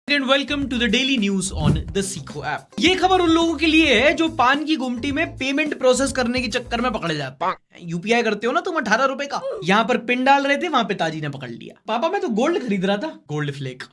And welcome to the daily news on the Seekho app. ये खबर उन लोगों के लिए है जो पान की गुमटी में पेमेंट प्रोसेस करने के चक्कर में पकड़े जाते हैं। यूपीआई करते हो ना तुम 18 रुपए का, यहाँ पर पिन डाल रहे थे, वहां पे ताजी ने पकड़ लिया। पापा मैं तो गोल्ड खरीद रहा था, गोल्ड फ्लेक।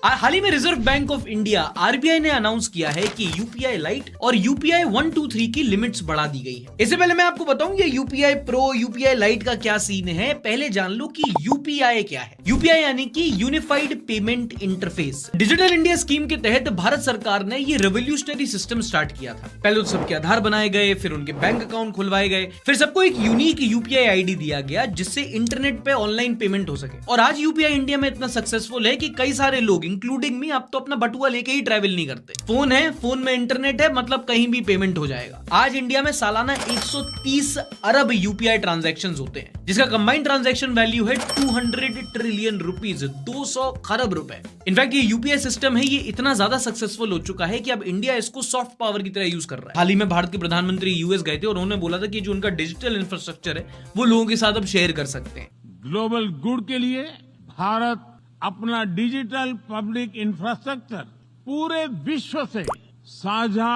हाल ही में reserve bank of India RBI ने अनाउंस किया है कि यूपीआई लाइट और यूपीआई 123 की लिमिट्स बढ़ा दी गई है। इससे पहले मैं आपको बताऊं ये यूपीआई प्रो यूपीआई लाइट का क्या सीन है। पहले जान लो कि यूपीआई क्या है। यूपीआई यानी कि unified payment interface. Digital India scheme के तहत भारत सरकार ने ये रेवोल्यूशनरी सिस्टम स्टार्ट किया था। पहले तो सबके आधार बनाए गए, फिर उनके बैंक अकाउंट खुलवाए गए, फिर सबको एक यूनिक यूपीआई आईडी दिया गया जिससे इंटरनेट पे ऑनलाइन पेमेंट हो सके। और आज यूपीआई इंडिया में इतना सक्सेसफुल है कि कई सारे लोग इंक्लूडिंग मी अब तो अपना बटुआ लेके ही ट्रैवल नहीं करते। फोन है, फोन में इंटरनेट है, मतलब कहीं भी पेमेंट हो जाएगा। आज इंडिया में सालाना 130 अरब यूपीआई ट्रांजैक्शंस होते हैं जिसका कंबाइंड ट्रांजैक्शन वैल्यू है 200 ट्रिलियन रुपीज, 200 खरब रुपए। इनफैक्ट ये यूपीआई सिस्टम है, ये इतना ज्यादा सक्सेसफुल हो चुका है कि अब इंडिया इसको सॉफ्ट पावर की तरह यूज कर रहा है। हाल ही में भारत के प्रधानमंत्री यूएस गए थे और उन्होंने बोला था कि जो उनका डिजिटल इंफ्रास्ट्रक्चर है वो लोगों के साथ अब शेयर कर सकते हैं। ग्लोबल गुड के लिए भारत अपना डिजिटल पब्लिक इंफ्रास्ट्रक्चर पूरे विश्व से साझा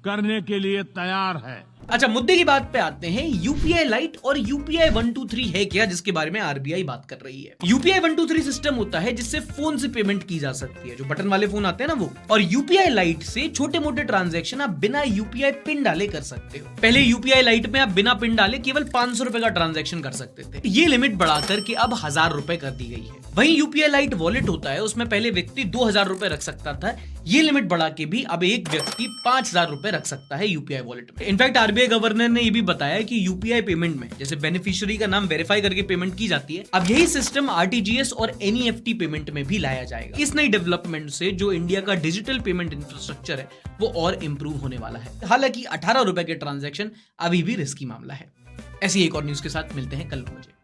करने के लिए तैयार है। अच्छा, मुद्दे की बात पे आते हैं। यूपीआई लाइट और यूपीआई 123 है क्या, जिसके बारे में आरबीआई बात कर रही है। यूपीआई 123 सिस्टम होता है जिससे फोन से पेमेंट की जा सकती है, जो बटन वाले फोन आते हैं ना वो। और यूपीआई लाइट से छोटे मोटे ट्रांजैक्शन आप बिना यूपीआई पिन डाले कर सकते हो। पहले यूपीआई लाइट में आप बिना पिन डाले केवल 500 रुपए का ट्रांजैक्शन कर सकते थे। ये लिमिट बढ़ाकर के अब 1000 रुपए कर दी गई है। वहीं यूपीआई लाइट वॉलेट होता है, उसमें पहले व्यक्ति 2000 रुपए रख सकता था। ये लिमिट बढ़ा के भी अब एक व्यक्ति 5000 रुपए रख सकता है यूपीआई वॉलेट में। इनफैक्ट आरबीआई गवर्नर ने ये भी बताया कि यूपीआई पेमेंट में जैसे बेनिफिशियरी का नाम वेरीफाई करके पेमेंट की जाती है, अब यही सिस्टम आरटीजीएस और एनईएफटी पेमेंट में भी लाया जाएगा। इस नई डेवलपमेंट से जो इंडिया का डिजिटल पेमेंट इंफ्रास्ट्रक्चर है वो और इंप्रूव होने वाला है। हालांकि 18 रुपए के ट्रांजैक्शन अभी भी रिस्की मामला है। ऐसी एक और न्यूज के साथ मिलते हैं कल 9 बजे।